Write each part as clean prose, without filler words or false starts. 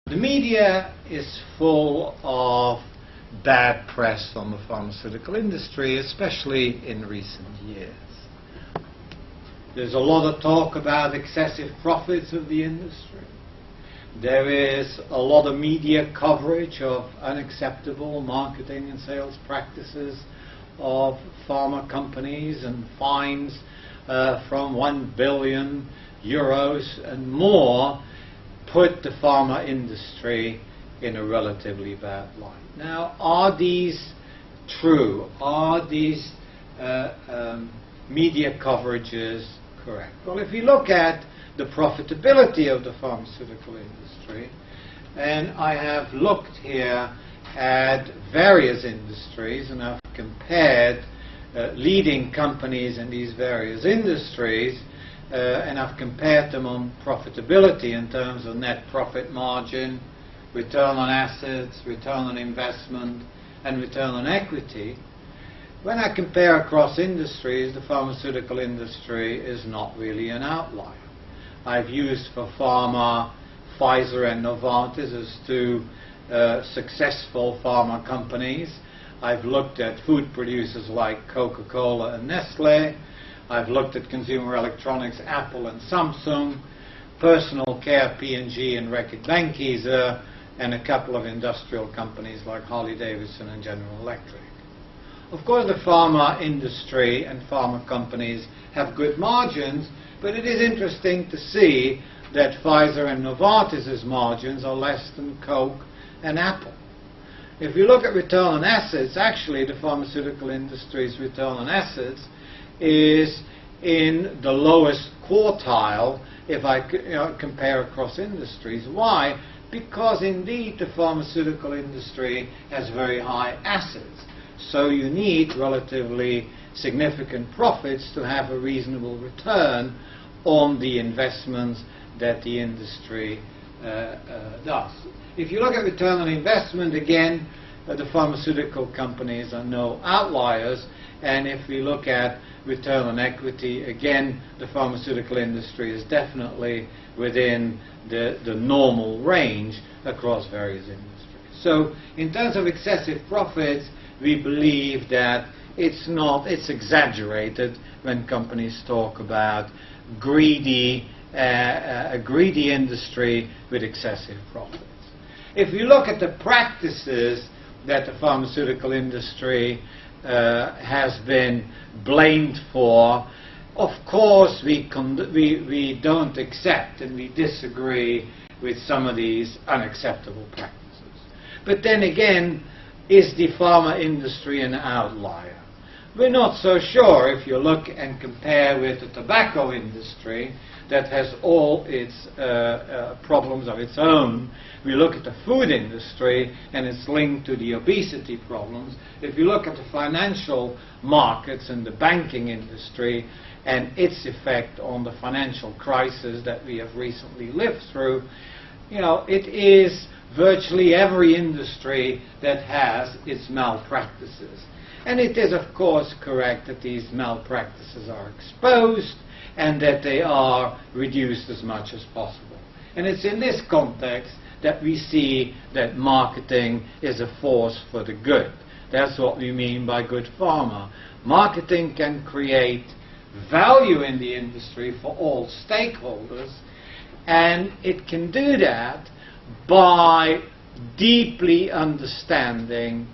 The media is full of bad press on the pharmaceutical industry, especially in recent years. There's a lot of talk about excessive profits of the industry. There is a lot of media coverage of unacceptable marketing and sales practices of pharma companies and fines from 1 billion euros and more put the pharma industry in a relatively bad light. Now, are these true? Are these media coverages correct? Well, if you look at the profitability of the pharmaceutical industry, and I have looked here at various industries and I've compared leading companies in these various industries, and I've compared them on profitability in terms of net profit margin, return on assets, return on investment, and return on equity. When I compare across industries, the pharmaceutical industry is not really an outlier. I've used for pharma Pfizer and Novartis as two successful pharma companies. I've looked at food producers like Coca-Cola and Nestle. I've looked at consumer electronics, Apple and Samsung, personal care, P&G and Reckitt Benckiser, and a couple of industrial companies like Harley-Davidson and General Electric. Of course, the pharma industry and pharma companies have good margins, but it is interesting to see that Pfizer and Novartis' margins are less than Coke and Apple. If you look at return on assets, actually the pharmaceutical industry's return on assets is in the lowest quartile if I compare across industries. Why? Because indeed the pharmaceutical industry has very high assets. So you need relatively significant profits to have a reasonable return on the investments that the industry does. If you look at return on investment, again, the pharmaceutical companies are no outliers. And if we look at return on equity, again, the pharmaceutical industry is definitely within the normal range across various industries. So in terms of excessive profits, we believe that it's exaggerated when companies talk about a greedy industry with excessive profits. If you look at the practices that the pharmaceutical industry has been blamed for, of course we don't accept and we disagree with some of these unacceptable practices. But then again, is the pharma industry an outlier? We're not so sure if you look and compare with the tobacco industry that has all its problems of its own. We look at the food industry and it's linked to the obesity problems. If you look at the financial markets and the banking industry and its effect on the financial crisis that we have recently lived through, it is virtually every industry that has its malpractices. And it is, of course, correct that these malpractices are exposed and that they are reduced as much as possible. And it's in this context that we see that marketing is a force for the good. That's what we mean by good pharma. Marketing can create value in the industry for all stakeholders, and it can do that by deeply understanding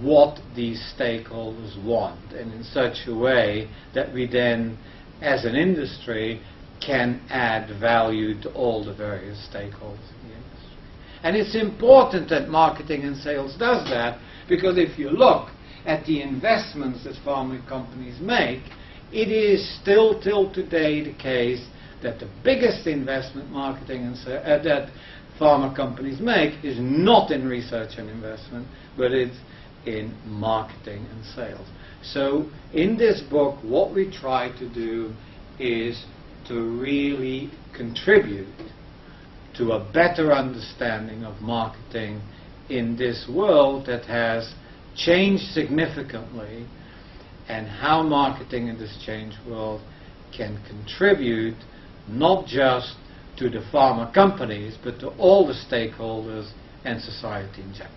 what these stakeholders want, and in such a way that we then, as an industry, can add value to all the various stakeholders in the industry. And it's important that marketing and sales does that, because if you look at the investments that pharma companies make, it is still till today the case that the biggest investment marketing and that pharma companies make is not in research and investment, but it's in marketing and sales. So in this book, what we try to do is to really contribute to a better understanding of marketing in this world that has changed significantly, and how marketing in this changed world can contribute not just to the pharma companies, but to all the stakeholders and society in general.